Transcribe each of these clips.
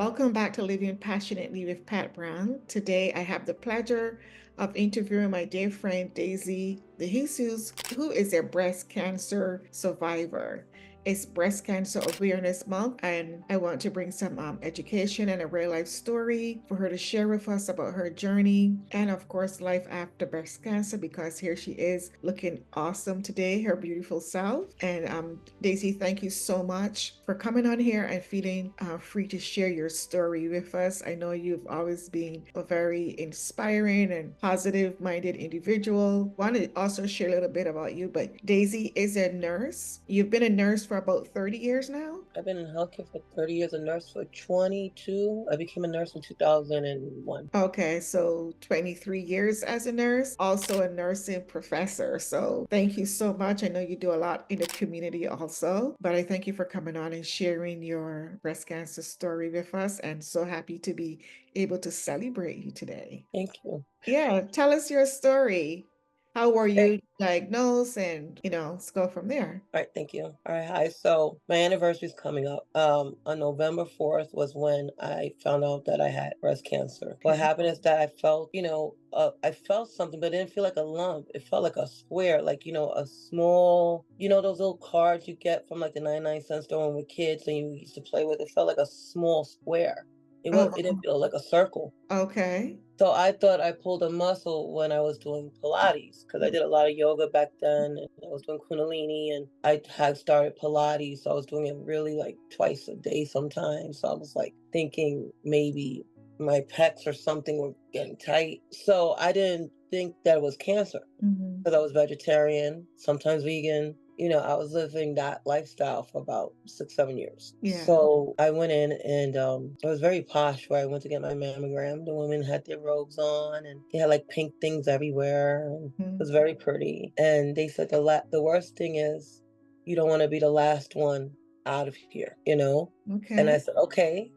Welcome back to Living Passionately with Pat Brown. Today I have the pleasure of interviewing my dear friend Daisy De Jesus, who is a breast cancer survivor. It's Breast Cancer Awareness Month, and I want to bring some education and a real life story for her to share with us about her journey and, of course, life after breast cancer. Because here she is looking awesome today, her beautiful self. And Daisy, thank you so much for coming on here and feeling free to share your story with us. I know you've always been a very inspiring and positive minded individual. Want to also share a little bit about you, but Daisy is a nurse. You've been a nurse for about 30 years now? I've been in healthcare for 30 years, a nurse for 22. I became a nurse in 2001. Okay, so 23 years as a nurse, also a nursing professor. So thank you so much. I know you do a lot in the community also, but I thank you for coming on and sharing your breast cancer story with us, and so happy to be able to celebrate you today. Thank you. Yeah, tell us your story. How were Hey, you diagnosed? And, let's go from there. all right, thank you. All right, hi. So my anniversary is coming up. On November 4th was when I found out that I had breast cancer. What Okay. happened is that I felt, I felt something, but it didn't feel like a lump. It felt like a square, like, a small, those little cards you get from like the 99-cent store when we were kids and you used to play with. It felt like a small square. It didn't Oh, feel like a circle. okay. So I thought I pulled a muscle when I was doing Pilates because I did a lot of yoga back then and I was doing Kundalini and I had started Pilates. So I was doing it really like twice a day sometimes. So I was like thinking maybe my pecs or something were getting tight. So I didn't think that it was cancer Hmm. because I was vegetarian, sometimes vegan. I was living that lifestyle for about 6, 7 years. Yeah. So I went in and it was very posh where I went to get my mammogram. The women had their robes on and they had like pink things everywhere. And it Mhm. was very pretty. And they said the worst thing is you don't want to be the last one out of here. And I Okay. said, okay,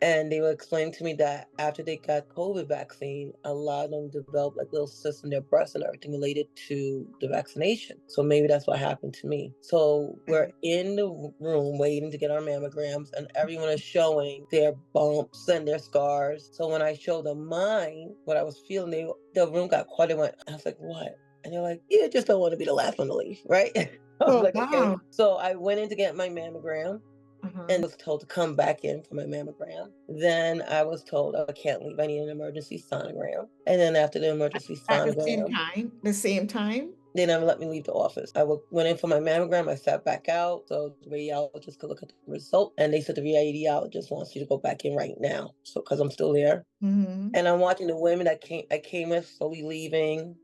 and they were explaining to me that after they got COVID vaccine, a lot of them developed like little cysts in their breasts and everything related to the vaccination. So maybe that's what happened to me. So we're Okay. in the room waiting to get our mammograms and everyone is showing their bumps and their scars. So when I showed them mine, what I was feeling, the room got quiet. They went, I was like, what? And they're like, you just don't want to be the last one to leave, right? I was Oh, like, okay. wow. So I went in to get my mammogram Uh-huh. and was told to come back in for my mammogram. Then I was told I can't leave. I need an emergency sonogram. And then after the emergency At the same sonogram, time? The same time? they never let me leave the office. Went in for my mammogram. I sat back out so the radiologist could look at the result. And they said the radiologist wants you to go back in right now. So, because I'm still there. Mm-hmm. And I'm watching the women that I came with slowly leaving,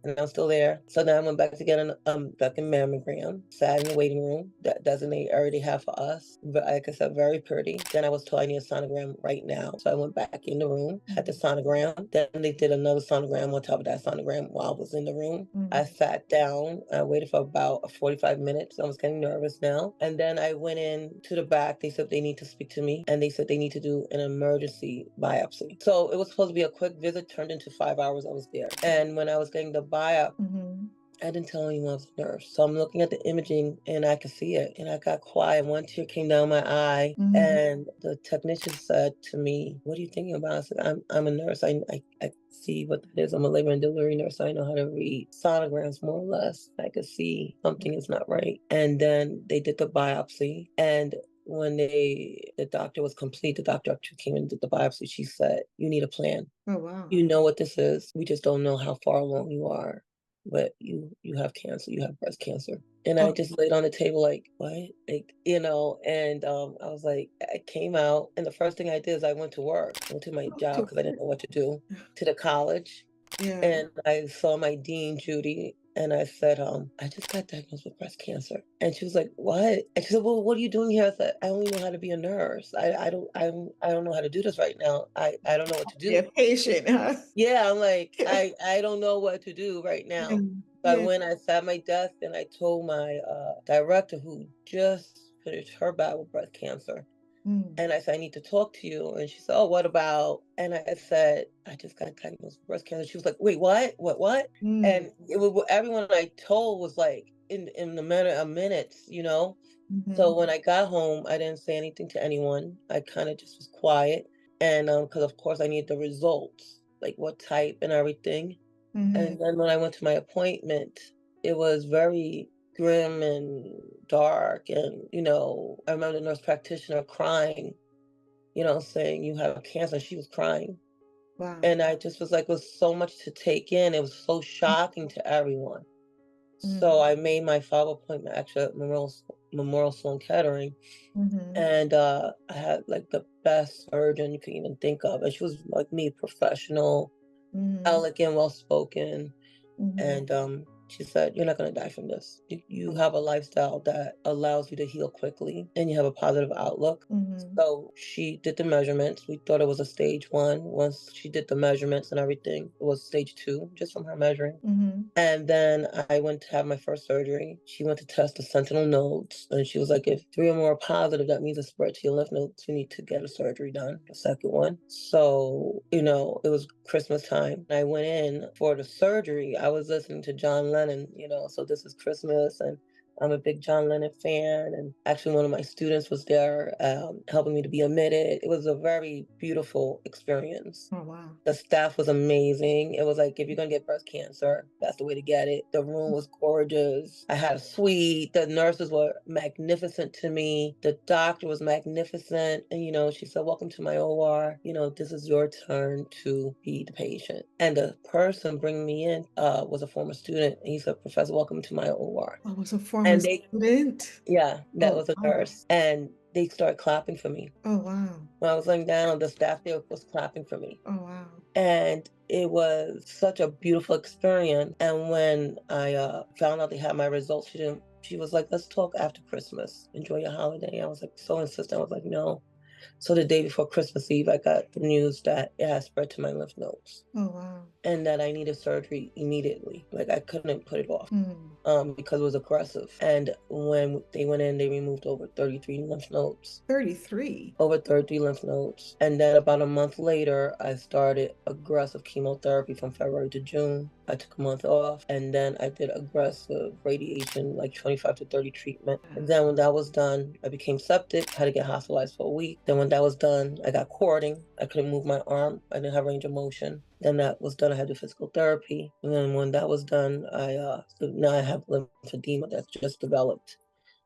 and I'm still there. So then I went back to get an second mammogram, sat in the waiting room that designate already have for us. But like I said, very pretty. Then I was told I need a sonogram right now. So I went back in the room, had the sonogram. Then they did another sonogram on top of that sonogram while I was in the room. I Mm-hmm. sat down, I waited for about 45 minutes. I was getting nervous now. And then I went in to the back. They said they need to speak to me and they said they need to do an emergency biopsy. So it was supposed to be a quick visit, turned into 5 hours I was there. And when I was getting the biopsy, Mm-hmm. I didn't tell anyone I was a nurse. So I'm looking at the imaging and I could see it. And I got quiet. One tear came down my eye. Mm-hmm. And the technician said to me, what are you thinking about? I said, I'm a nurse. I see what that is. I'm a labor and delivery nurse. So I know how to read sonograms more or less. I could see something is not right. And then they did the biopsy. And when the doctor was complete, the doctor actually came and did the biopsy. She said, you need a plan. Oh, wow. You know what this is. We just don't know how far along you are, but you have cancer. You have breast cancer. And I Oh, just laid on the table like, what? And I was like, I came out and the first thing I did is I went to work. I went to my job because I didn't know what to do, to the college. yeah. And I saw my dean, Judy, and I said, I just got diagnosed with breast cancer. And she was like, what? And she said, well, what are you doing here? I said, I don't even know how to be a nurse. I don't know how to do this right now. I don't know what to Be do. patient, huh? Yeah, I'm like, I don't know what to do right Yeah. now. So I Yeah. went, I sat at my desk and I told my director who just finished her battle with breast cancer. Mm. And I said, I need to talk to you. And she said, oh, what about? And I said, I just got diagnosed with breast cancer. She was like, wait, what? What? Mm. And everyone I told was like, in the matter of minutes, you know? Mhm. So when I got home, I didn't say anything to anyone. I kind of just was quiet. And because of course I need the results, like what type and everything. Mhm. And then when I went to my appointment, it was very grim and dark. And, I remember the nurse practitioner crying, saying, "You have cancer." She was crying. Wow. And I just was like, it was so much to take in. It was so shocking to everyone. Mhm. So I made my follow-up appointment actually at Memorial Sloan Kettering. Mhm. And I had like the best surgeon you could even think of. And she was like me, professional, Mhm. elegant, well spoken. Mhm. And she said, "You're not going to die from this. You have a lifestyle that allows you to heal quickly and you have a positive outlook." Mhm. So she did the measurements. We thought it was a stage one. Once she did the measurements and everything, it was stage two, just from her measuring. Mhm. And then I went to have my first surgery. She went to test the sentinel nodes, and she was like, if three or more are positive, that means it's spread to your lymph nodes. You need to get a surgery done, the second one. So, it was Christmas time. I went in for the surgery. I was listening to John Lennon, so this is Christmas, and I'm a big John Lennon fan. And actually, one of my students was there helping me to be admitted. It was a very beautiful experience. Oh, wow. The staff was amazing. It was like, if you're gonna get breast cancer, that's the way to get it. The room was gorgeous. I had a suite. The nurses were magnificent to me. The doctor was magnificent. And, she said, "Welcome to my OR. This is your turn to be the patient." And the person bringing me in was a former student. And he said, "Professor, welcome to my OR." I was a former And they, student. yeah, that Oh, was a wow. nurse. And they started clapping for me. Oh, wow. When I was laying down, the staff there was clapping for me. Oh, wow. And it was such a beautiful experience. And when I found out they had my results, she was like, "Let's talk after Christmas. Enjoy your holiday." I was like so insistent. I was like, "No." So the day before Christmas Eve, I got the news that it had spread to my lymph nodes Oh, wow. and that I needed surgery immediately. Like I couldn't put it off Mm. because it was aggressive. And when they went in, they removed over 33 lymph nodes. 33. Over 30 lymph nodes. And then about a month later, I started aggressive chemotherapy from February to June. I took a month off and then I did aggressive radiation, like 25 to 30 treatment. And then when that was done, I became septic, had to get hospitalized for a week. Then when that was done, I got cording. I couldn't move my arm. I didn't have range of motion. Then that was done. I had to do physical therapy. And then when that was done, now I have lymphedema that's just developed.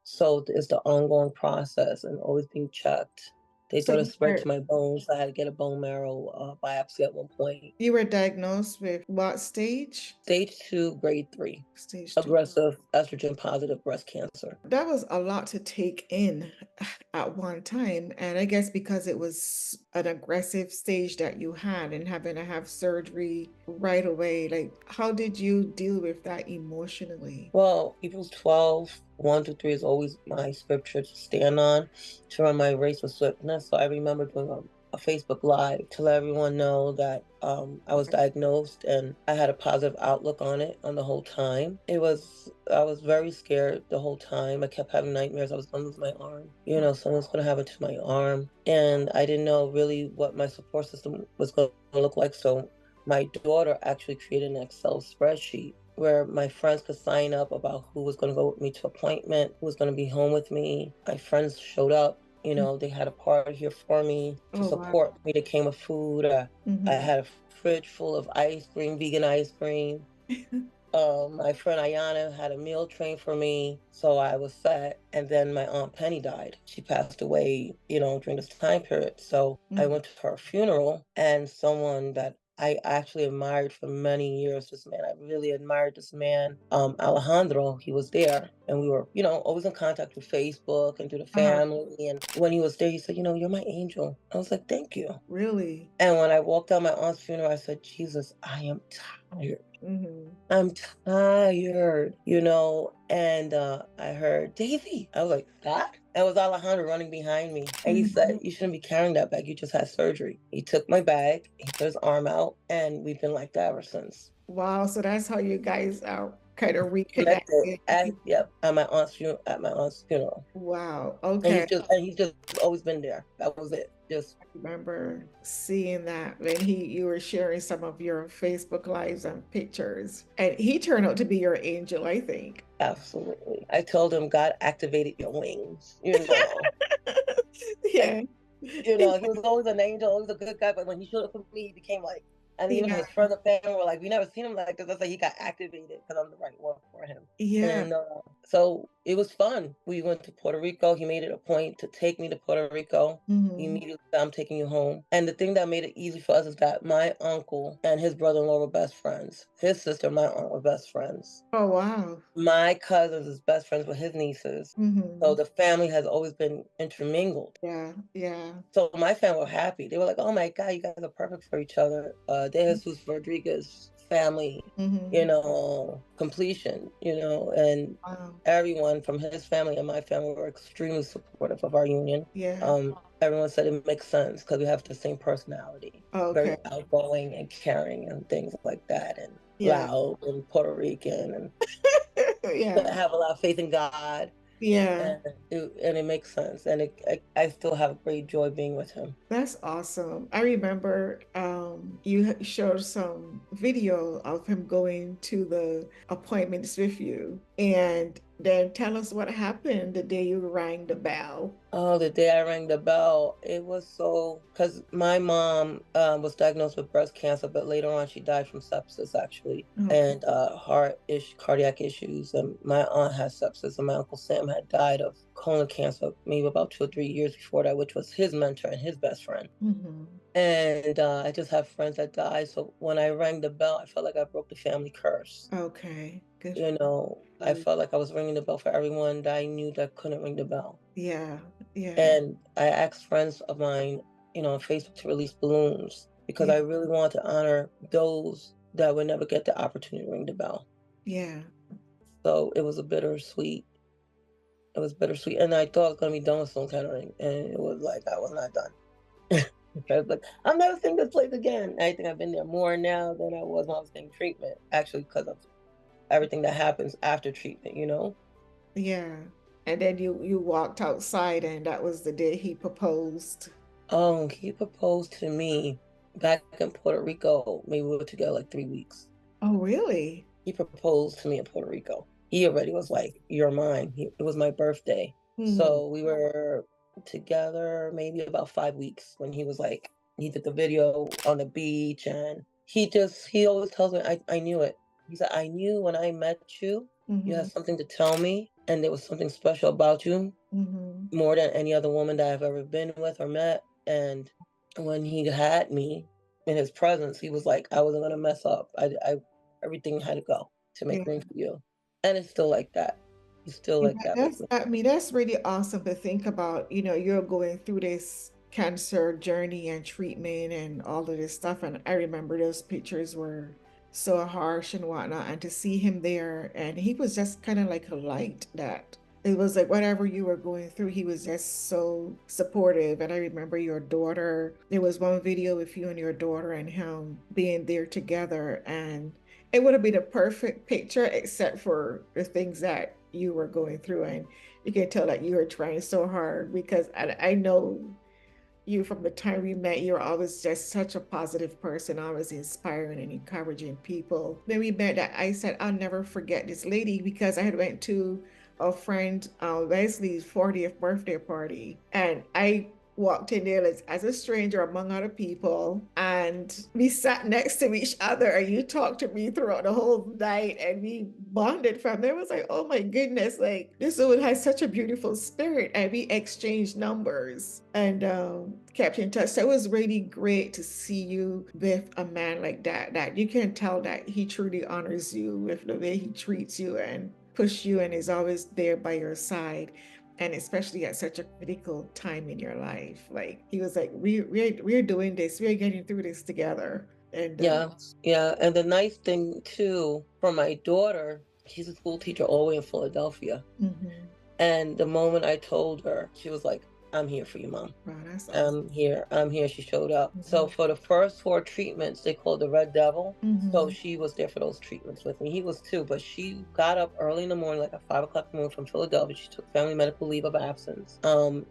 So it's the ongoing process and always being checked. They So thought it you spread were to my bones. I had to get a bone marrow biopsy at one point. you were diagnosed with what stage? Stage 2, grade 3, Stage 2. aggressive estrogen positive breast cancer. That was a lot to take in at one time. And I guess because it was an aggressive stage that you had and having to have surgery right away, like, how did you deal with that emotionally? Well, Hebrews 12, 1 to 3 is always my scripture to stand on to run my race with swiftness. So I remember doing a Facebook Live to let everyone know that I was diagnosed and I had a positive outlook on it on the whole time. I was very scared the whole time. I kept having nightmares. I was going to lose my arm. Someone's going to have it to my arm. And I didn't know really what my support system was going to look like. So my daughter actually created an Excel spreadsheet where my friends could sign up about who was going to go with me to appointment, who was going to be home with me. My friends showed up. They had a party here for me to Oh, wow. support me. They came with food. I Mm-hmm. had a fridge full of ice cream, vegan ice cream. My friend Ayana had a meal train for me, so I was set. And then my aunt Penny died. She passed away, during this time period. So I Mm. went to her funeral, and someone that I actually admired for many years, this man, I really admired this man, Alejandro. He was there, and we were, always in contact with Facebook and through the Uh-huh. family. And when he was there, he said, "You're my angel." I was like, "Thank you." Really? And when I walked out my aunt's funeral, I said, "Jesus, I am tired. Mm-hmm. I'm tired," and I heard, "Daisy." I was like, "That?" It was Alejandro running behind me. And he Mm-hmm. said, "You shouldn't be carrying that bag. You just had surgery." He took my bag, he put his arm out, and we've been like that ever since. Wow. So that's how you guys kind of Connected reconnected. at, yep, at my aunt's funeral. Wow. And Okay. he's just always been there. That was it. Just Remember seeing that when you were sharing some of your Facebook lives and pictures. And he turned out to be your angel, I think. absolutely. I told him God activated your wings, you know. Yeah. He was always an angel, always a good guy, but when he showed up for me, he became like, and even Yeah. his friends and family were like, we never seen him like this. I said he got activated because I'm the right one for him. Yeah. And so it was fun. We went to Puerto Rico. He made it a point to take me to Puerto Rico. He Hmm. immediately said, I'm taking you home. And the thing that made it easy for us is that my uncle and his brother-in-law were best friends. His sister and my aunt were best friends. Oh, wow. My cousins is best friends with his nieces. So Hmm. the family has always been intermingled. Yeah. Yeah. So my family were happy. They were like, "Oh my God, you guys are perfect for each other." De Jesus Rodriguez family, Hmm. completion, and Wow. everyone from his family and my family were extremely supportive of our union. Yeah. Everyone said it makes sense because we have the same personality, Okay. very outgoing and caring and things like that, and Yeah. loud and Puerto Rican, and Yeah. have a lot of faith in God. Yeah. And it makes sense, and I still have great joy being with him. That's awesome. I remember you showed some video of him going to the appointments with you. And then tell us what happened the day you rang the bell. Oh, the day I rang the bell, it was so because my mom was diagnosed with breast cancer, but later on she died from sepsis actually, Okay. and cardiac issues. And my aunt had sepsis, and my uncle Sam had died of colon cancer maybe about 2 or 3 years before that, which was his mentor and his best friend. Hmm. And I just have friends that died. So when I rang the bell, I felt like I broke the family curse. Okay. Good for I you. felt like I was ringing the bell for everyone that I knew that couldn't ring the bell. Yeah. Yeah. And I asked friends of mine, on Facebook to release balloons because Yeah. I really want to honor those that would never get the opportunity to ring the bell. Yeah. So it was a bittersweet. It was bittersweet. And I thought I was going to be done with stone tethering. And it was like, I was not done. I was like, I'm never seeing this place again. I think I've been there more now than I was when I was getting treatment, actually, because of everything that happens after treatment. Yeah. And then you walked outside and that was the day he proposed. He proposed to me back in Puerto Rico. Maybe we were together like 3 weeks. Oh, really? He proposed to me in Puerto Rico. He already was like, "You're mine." It was my birthday. Hmm. So we were together maybe about 5 weeks when he was like, he did the video on the beach, and he always tells me, I knew it. He said, I knew when I met you, you Hmm. had something to tell me, and there was something special about you Hmm. more than any other woman that I've ever been with or met. And when he had me in his presence, he was like, I wasn't gonna mess up. Everything had to go to Yeah. make room for you. And it's still like that. He's still Yeah, like that with that's, me. I mean, that's really awesome to think about. You're going through this cancer journey and treatment and all of this stuff. And I remember those pictures were so harsh and whatnot. And to see him there, and he was just kind of like a light that it was like whatever you were going through, he was just so supportive. And I remember your daughter, there was one video with you and your daughter and him being there together. And it would have been a perfect picture except for the things that you were going through. And you can tell that you were trying so hard because I know you from the time we met. You're always just such a positive person, always inspiring and encouraging people. Then we met that I said, I'll never forget this lady because I had went to a friend Leslie's 40th birthday party, and I walked in there as a stranger among other people, and we sat next to each other, and you talked to me throughout the whole night, and we bonded from there. It was like, oh my goodness, like this woman has such a beautiful spirit, and we exchanged numbers and kept in touch. So it was really great to see you with a man like that you can tell that he truly honors you with the way he treats you and push you and is always there by your side, and especially at such a critical time in your life. Like he was like, we're doing this, we're getting through this together. And Yeah. Yeah. And the nice thing too for my daughter, she's a school teacher all the way in Philadelphia. mhm. And the moment I told her, she was like, I'm here for you, mom. Wow, that's awesome. I'm here. She showed up. So Mm-hmm. for the first 4 treatments, they called the Red Devil. So Mm-hmm. she was there for those treatments with me. He was too, but she got up early in the morning, like at 5 o'clock in the morning from Philadelphia. She took family medical leave of absence.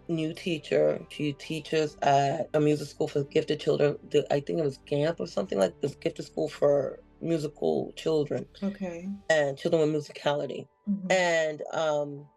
New teacher. She teaches at a music school for gifted children. I think it was GAMP or something like this, gifted school for musical children Okay. and children with musicality. Mm-hmm. And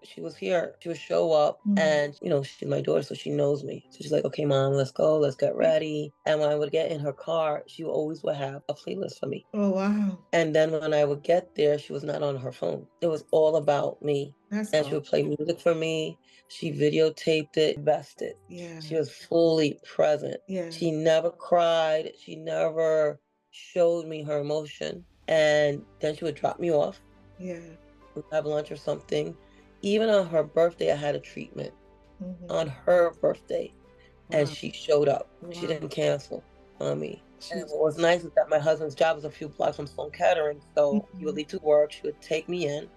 she was here. She would show up, Mm-hmm. and she's my daughter, so she knows me. So she's like, "Okay, mom, let's go, let's get ready." And when I would get in her car, she always would have a playlist for me. Oh, wow. And then when I would get there, she was not on her phone. It was all about me. That's And she awesome. would play music for me. She videotaped it, invested. Yeah. She was fully present. Yeah. She never cried. She never showed me her emotion. And then she would drop me off. Yeah. We'd have lunch or something. Even on her birthday, I had a treatment Mm-hmm. on her birthday, and Wow. she showed up. She Wow. didn't cancel on me. And She's what was nice is that my husband's job was a few blocks from Sloan Kettering, so he would Mhm. leave to work. She would take me in,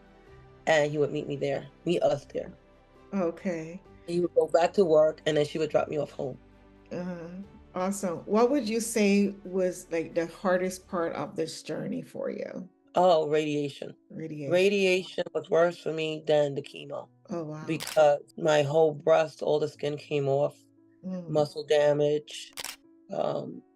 and he would meet us there. Okay. He would go back to work, and then she would drop me off home. Uh, awesome. What would you say was like the hardest part of this journey for you? Oh, radiation. Radiation. Radiation was worse for me than the chemo Oh, wow. because my whole breast, all the skin came off, Mm. muscle damage.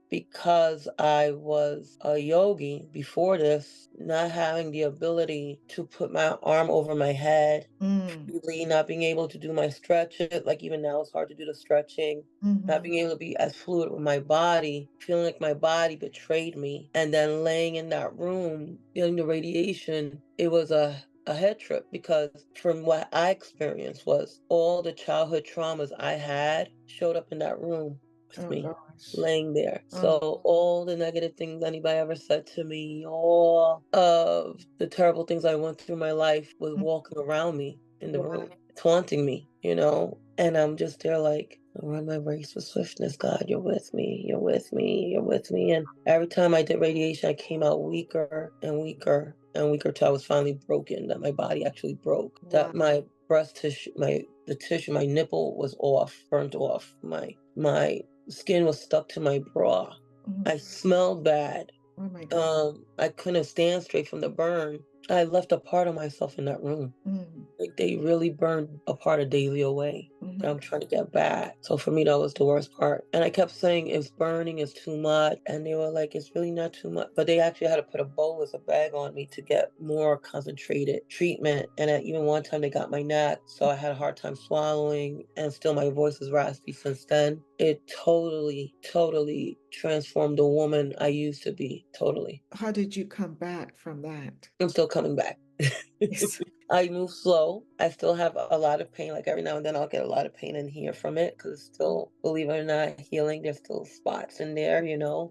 Because I was a yogi before this, not having the ability to put my arm over my head, Mm. really not being able to do my stretches, like even now it's hard to do the stretching, not Mm-hmm. being able to be as fluid with my body, feeling like my body betrayed me, and then laying in that room, feeling the radiation, it was a head trip because from what I experienced was all the childhood traumas I had showed up in that room with Oh, me gosh. laying there. Oh, So all the negative things anybody ever said to me, all of the terrible things I went through my life was mm, walking around me in the wow. room, taunting me. And I'm just there like, I run my race with swiftness, God, you're with me, you're with me, you're with me. And every time I did radiation, I came out weaker and weaker and weaker till I was finally broken, that my body actually broke, that Wow. my breast tissue, the tissue, my nipple was off, burnt off, my skin was stuck to my bra. Mm. I smelled bad. Oh, my God. I couldn't stand straight from the burn. I left a part of myself in that room. Mm. Like they really burned a part of Daisy away Oh, that my I'm trying to get back. So for me, that was the worst part. And I kept saying it's burning, it's too much. And they were like, it's really not too much. But they actually had to put a bolus, a bag on me to get more concentrated treatment. And at even one time they got my neck. So I had a hard time swallowing and still my voice is raspy since then. It totally, totally transformed the woman I used to be. Totally. How did you come back from that? I'm still coming back. Yes. I move slow. I still have a lot of pain. Like every now and then I'll get a lot of pain in here from it because it's still, believe it or not, healing. There's still spots in there.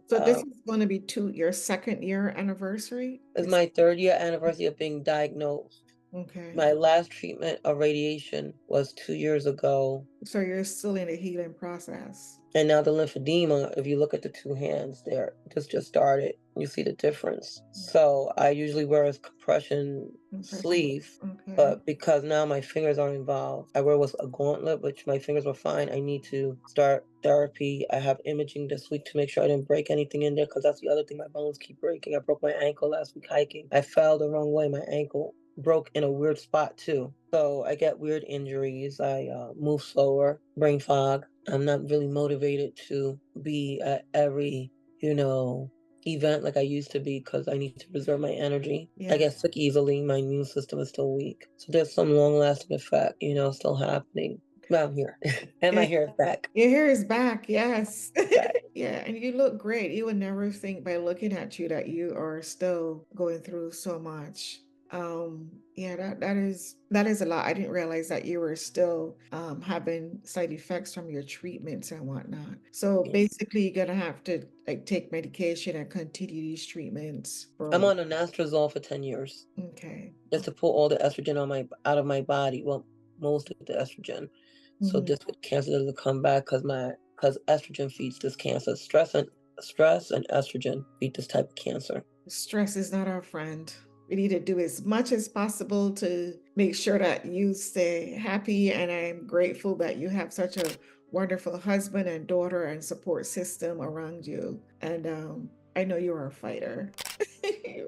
So this is going to be your second year anniversary? It's my 3rd year anniversary of being diagnosed. Okay. My last treatment of radiation was 2 years ago. So you're still in the healing process. And now the lymphedema, if you look at the 2 hands there, this just started. You see the difference. So I usually wear a compression Impression. sleeve, Okay. but because now my fingers are involved, I wear was a gauntlet, which my fingers were fine. I need to start therapy. I have imaging this week to make sure I didn't break anything in there because that's the other thing. My bones keep breaking. I broke my ankle last week hiking. I fell the wrong way. My ankle broke in a weird spot too. So I get weird injuries. I move slower, brain fog. I'm not really motivated to be at every, you know, event like I used to be because I need to preserve my energy. I Yeah. get sick easily. My immune system is still weak. So there's some long lasting effect, still happening. But I'm here. And my And hair is back. your hair is back. Yes. Back. Yeah. And you look great. You would never think by looking at you that you are still going through so much. Yeah, that is a lot. I didn't realize that you were still having side effects from your treatments and whatnot. So Yeah. basically you're gonna have to like take medication and continue these treatments for a I'm while. on anastrozole for 10 years. Okay. Just to pull all the estrogen out of my body. Well, most of the estrogen. So Mhm. this cancer doesn't come back because estrogen feeds this cancer. Stress and estrogen feed this type of cancer. Stress is not our friend. We need to do as much as possible to make sure that you stay happy. And I'm grateful that you have such a wonderful husband and daughter and support system around you. And I know you're a fighter.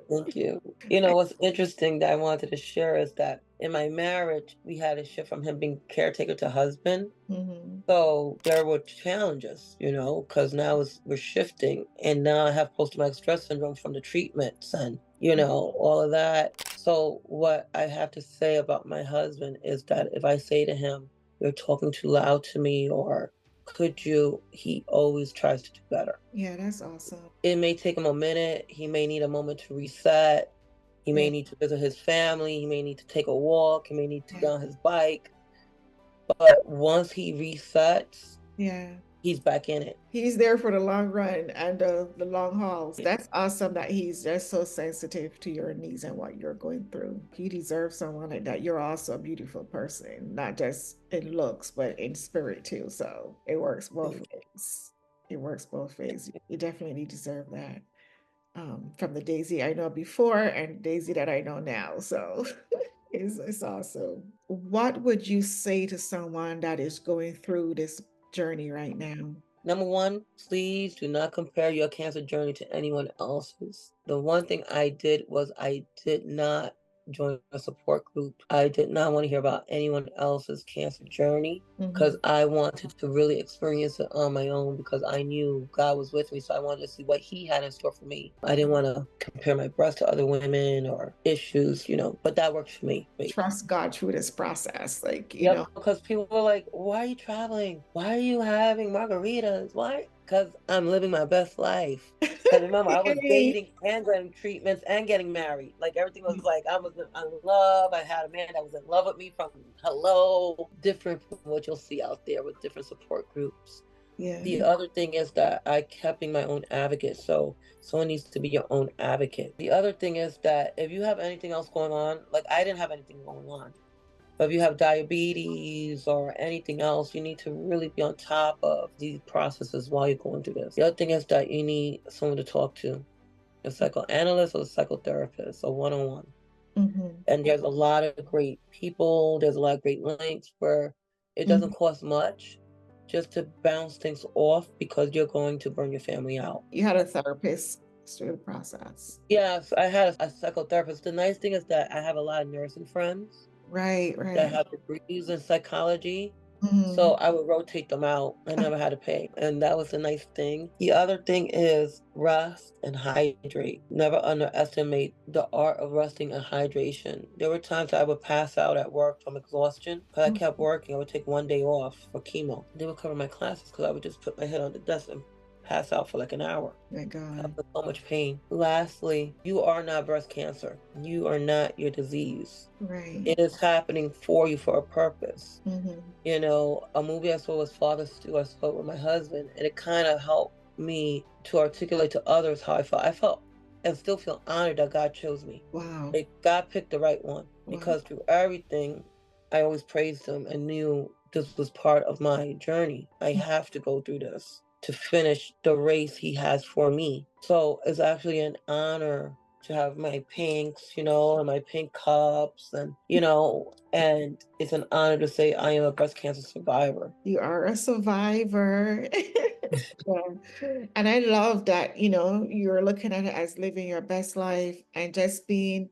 Thank you. You know, what's interesting that I wanted to share is that in my marriage, we had a shift from him being caretaker to husband. Mhm. So there were challenges, because now we're shifting, and now I have post-traumatic stress syndrome from the treatments and, all of that. So what I have to say about my husband is that if I say to him, "You're talking too loud to me," or "Could you," he always tries to do better. Yeah, that's awesome. It may take him a minute. He may need a moment to reset. He Yeah, may need to visit his family. He may need to take a walk. He may need to yeah, get on his bike. But once he resets, yeah. he's back in it. He's there for the long run and the long hauls. That's awesome that he's just so sensitive to your needs and what you're going through. You deserve someone like that. You're also a beautiful person, not just in looks, but in spirit too. So it works both ways. It works both ways. You definitely deserve that. From the Daisy I know before and Daisy that I know now. So it's awesome. What would you say to someone that is going through this journey right now? Number one, please do not compare your cancer journey to anyone else's. The one thing I did was I did not join a support group. I did not want to hear about anyone else's cancer journey because Mhm. I wanted to really experience it on my own because I knew God was with me. So I wanted to see what He had in store for me. I didn't want to compare my breast to other women or issues, but that worked for me. Trust God through this process. Yep, because people were like, "Why are you traveling? Why are you having margaritas? Why?" Because I'm living my best life. Because remember, I was Yay. dating and getting treatments and getting married. Like everything was like I was in love. I had a man that was in love with me from hello, different from what you'll see out there with different support groups. Yeah. The other thing is that I kept being my own advocate. So someone needs to be your own advocate. The other thing is that if you have anything else going on, like I didn't have anything going on. But if you have diabetes or anything else, you need to really be on top of these processes while you're going through this. The other thing is that you need someone to talk to, a psychoanalyst or a psychotherapist, a one-on-one. Hmm. And there's a lot of great people, there's a lot of great links where it doesn't Hmm. cost much just to bounce things off because you're going to burn your family out. You had a therapist through the process. Yes, I had a psychotherapist. The nice thing is that I have a lot of nursing friends Right, that right. have degrees in psychology. So Hmm. I would rotate them out. I never had to pay. And that was a nice thing. The other thing is rest and hydrate. Never underestimate the art of resting and hydration. There were times I would pass out at work from exhaustion because I kept working. I would take one day off for chemo. They would cover my classes because I would just put my head on the desk and pass out for like an hour. My I God. was in so much pain. Lastly, you are not breast cancer. You are not your disease. Right. It is happening for you for a purpose. Hmm. A movie I saw was Father Stew. I saw it with my husband, and it kind of helped me to articulate to others how I felt. I felt and still feel honored that God chose me. Wow. Like God picked the right one Wow. because through everything, I always praised Him and knew this was part of my journey. I have to go through this to finish the race He has for me. So it's actually an honor to have my pinks, and my pink cups, and it's an honor to say I am a breast cancer survivor. You are a survivor. Yeah. And I love that, you're looking at it as living your best life and just being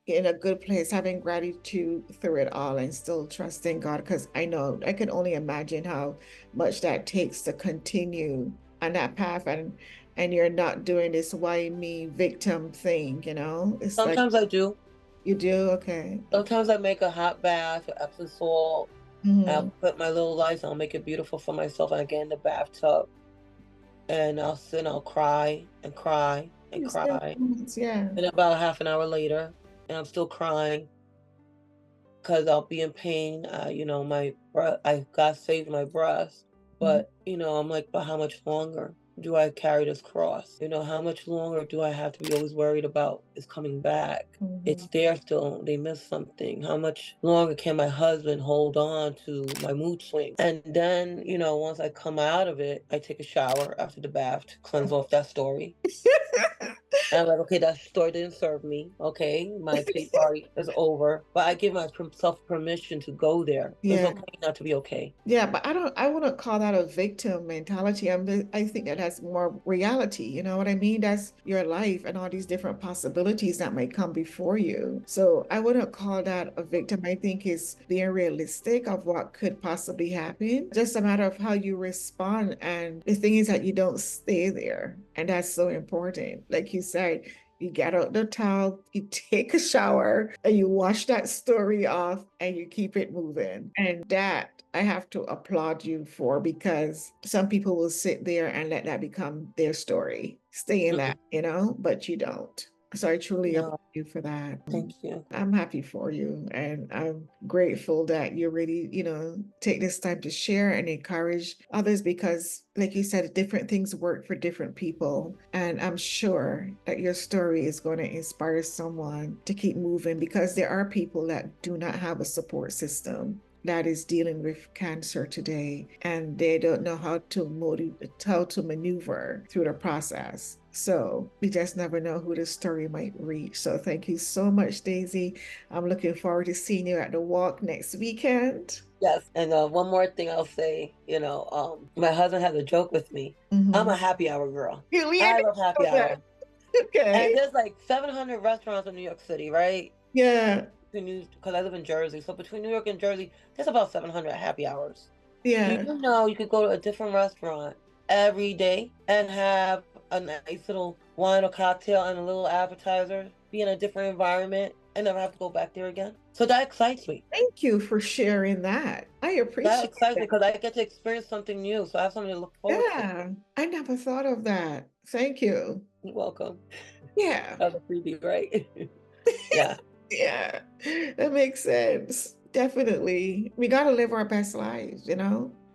in a good place, having gratitude through it all and still trusting God. Because I know I can only imagine how much that takes to continue on that path and you're not doing this why me victim thing. It's like Sometimes I do. you do, okay. Okay. Sometimes I make a hot bath with Epsom salt. I'll Mhm. put my little lights. I'll make it beautiful for myself. And I get in the bathtub and I'll sit and I'll cry and cry and You still cry. yeah. And about half an hour later, and I'm still crying because I'll be in pain. My I God saved my breast, Mhm. but I'm like, but how much longer do I carry this cross? How much longer do I have to be always worried about it's coming back? Mhm. It's there still. They missed something. How much longer can my husband hold on to my mood swings? And then, once I come out of it, I take a shower after the bath to cleanse off that story. And I'm like, okay, that store didn't serve me. Okay, my pay party is over. But I give myself permission to go there. It's Yeah. okay not to be okay. Yeah, but I wouldn't call that a victim mentality. I think that that's more reality. You know what I mean? That's your life and all these different possibilities that might come before you. So I wouldn't call that a victim. I think it's being realistic of what could possibly happen. Just a matter of how you respond. And the thing is that you don't stay there. And that's so important. Like you said, you get out the towel, you take a shower, and you wash that story off and you keep it moving. And that I have to applaud you for, because some people will sit there and let that become their story. Stay in that, Mm-mm. but you don't. So I truly applaud No, you for that. thank you. I'm happy for you, and I'm grateful that you really, take this time to share and encourage others, because, like you said, different things work for different people. And I'm sure that your story is going to inspire someone to keep moving, because there are people that do not have a support system that is dealing with cancer today, and they don't know how to maneuver through the process. So we just never know who the story might reach. So thank you so much, Daisy. I'm looking forward to seeing you at the walk next weekend. Yes, and one more thing I'll say, my husband has a joke with me. I'm Mm-hmm. a happy hour girl. You I did love happy know that. hour. And Okay. there's like 700 restaurants in New York City, right? Yeah. Because I live in Jersey. So between New York and Jersey, there's about 700 happy hours. Do Yeah. you know you could go to a different restaurant every day and have a nice little wine or cocktail and a little appetizer, be in a different environment, and never have to go back there again? So that excites me. Thank you for sharing that. I That appreciate excites me that. because I get to experience something new. So I have something to look forward to. Yeah. I never thought of that. Thank you. You're welcome. Yeah. That was a freebie, right? Yeah. Yeah, that makes sense. Definitely. We got to live our best lives,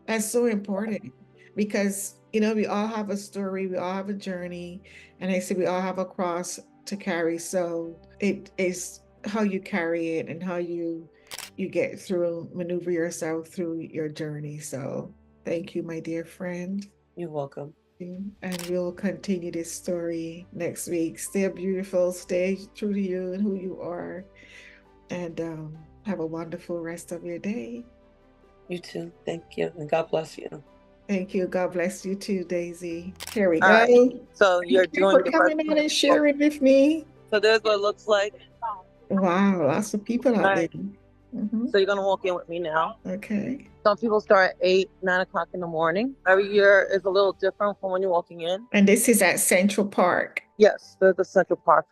That's so important, because, we all have a story, we all have a journey, and I say we all have a cross to carry. So it is how you carry it and how you get through, maneuver yourself through your journey. So thank you, my dear friend. You're welcome. And we'll continue this story next week. Stay beautiful, stay true to you and who you are, and have a wonderful rest of your day. You too. Thank you. And God bless you. Thank you. God bless you too, Daisy. Here we All go. right. So you're Thank you doing for your coming on resume. and sharing with me. So there's what it looks like. Wow, lots of people All out there. right. Hmm. So you're gonna walk in with me now. Okay. Some people start at 8, 9 o'clock in the morning. Every year is a little different from when you're walking in. And this is at Central Park. Yes, there's the Central Park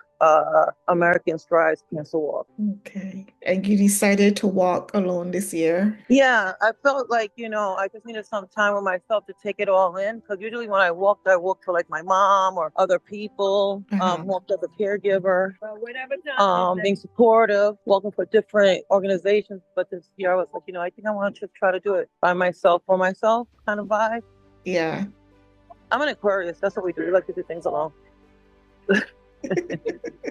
American Strides Cancer Walk. Okay. And you decided to walk alone this year? Yeah, I felt like, I just needed some time with myself to take it all in. Because usually when I walk for like my mom or other people, Uh-huh. walked as a caregiver, being supportive, walking for different organizations. But this year I was like, I think I want to try to do it by myself, for myself kind of vibe. Yeah. I'm an Aquarius. That's what we do. We like to do things alone.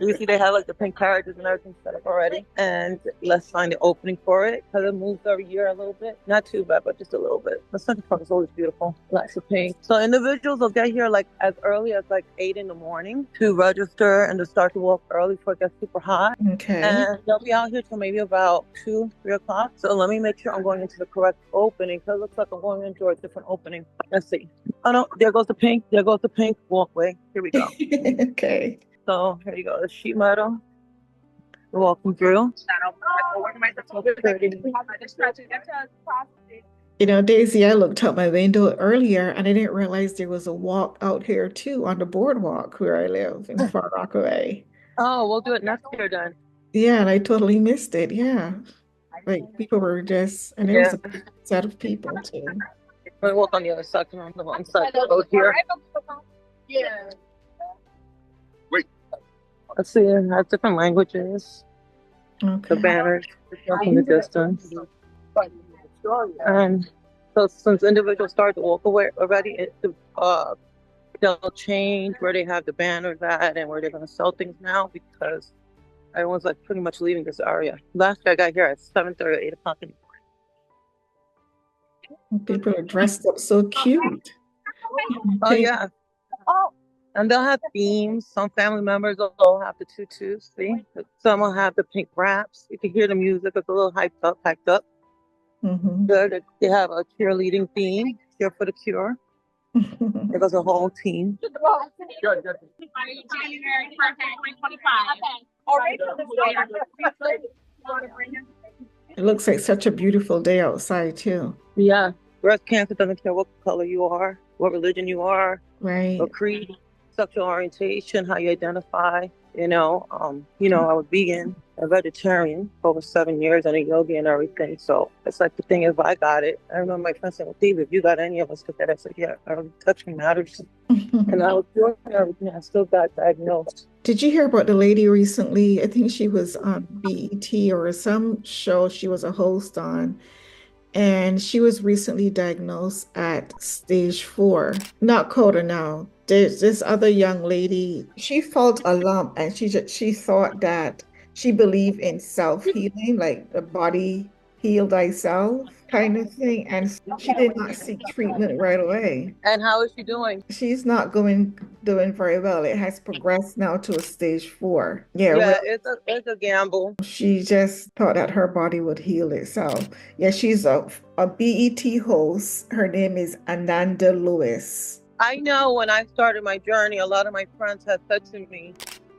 You see, they have like the pink carriages and everything set up already. And let's find the opening for it because it moves every year a little bit. Not too bad, but just a little bit. The Central Park is always beautiful. Lots of pink. So individuals will get here like as early as like 8 in the morning to register and to start to walk early before it gets super hot. Okay. And they'll be out here till maybe about 2, 3 o'clock. So let me make sure I'm going into the correct opening because it looks like I'm going into a different opening. Let's see. Oh no, there goes the pink. There goes the pink walkway. Here we go. Okay. So here you go, the sheet metal. Walking through. Daisy, I looked out my window earlier and I didn't realize there was a walk out here too on the boardwalk where I live in Far Rockaway. Oh, we'll do it next year then. Yeah, and I totally missed it. Yeah. Like people were just, and there was Yeah. a set of people too. We'll walk on the other side. Come on the one side. Go here. Yeah. Let's see. It has different languages. The Okay. banners from the distance. And so since individuals start to walk away already, they'll change where they have the banners at and where they're going to sell things now because everyone's like pretty much leaving this area. Last year I got here at 7:30 or 8 o'clock in the People are dressed up so cute. morning. Oh, Pink. yeah. And they'll have themes. Some family members will have the tutus, see? Some will have the pink wraps. You can hear the music. It's a little hyped up. Mm-hmm. Good. They have a cheerleading theme, Cheer for the Cure. There goes a whole team. January 1st, 2025. It looks like such a beautiful day outside too. Yeah. Breast cancer doesn't care what color you are, what religion you are, Right. what creed, sexual orientation, how you identify. I was vegan, a vegetarian for over 7 years, and a yogi and everything. So it's like the thing is, I got it. I remember my friend saying, "Well, David, if you got any of us get that," I said, "Yeah, I don't touch matters." And I was doing everything. I still got diagnosed. Did you hear about the lady recently? I think she was on BET or some show she was a host on. And she was recently diagnosed at stage 4. Not Coda now. There's this other young lady. She felt a lump, and she thought that she believed in self-healing, like the body heal thyself kind of thing. And she did not seek treatment right away. And how is she doing? She's not doing very well. It has progressed now to a stage 4. Yeah, Yeah, it's a gamble. she just thought that her body would heal itself. Yeah, she's a BET host. Her name is Ananda Lewis. I know when I started my journey, a lot of my friends had said to me,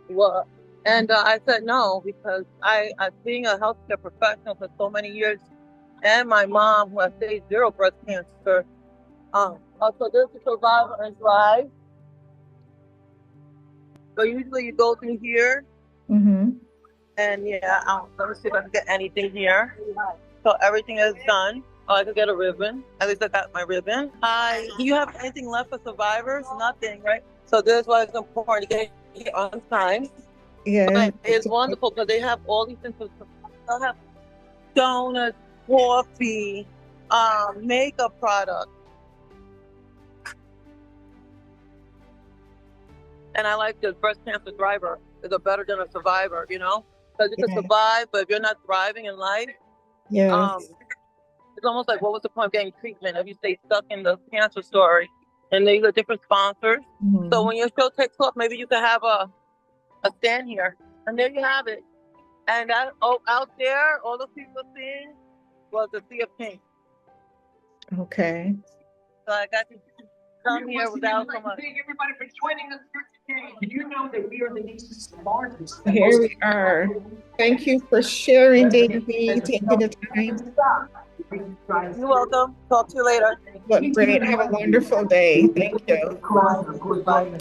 "What?" And I said no, because I being a healthcare professional for so many years, and my mom, who has stage 0 breast cancer, also there's a survivor and thrive. So usually you go through here, Mm-hmm. and let me see if I can get anything here. So everything is done. Oh, I could get a ribbon. At least I got my ribbon. Do you have anything left for survivors? Nothing, right? So this is why it's important to get here on time. Yeah. But it's wonderful because they have all these things. They'll have donuts, coffee, makeup products. And I like the breast cancer thriver is a better than a survivor, because you can survive, but if you're not thriving in life, it's almost like, what was the point of getting treatment if you stay stuck in the cancer story? And they got different sponsors. Mm-hmm. So when your show takes off, maybe you can have a stand here. And there you have it. And out there, all the people seeing was the sea of pink. Okay. So I got to come here without so much. Thank everybody for joining us here today. Did you know that we are the nation's largest? Here we are. Thank you for sharing, Daisy, taking the time. You're welcome. Talk to you later. But great. Have a wonderful day. Thank you. Bye.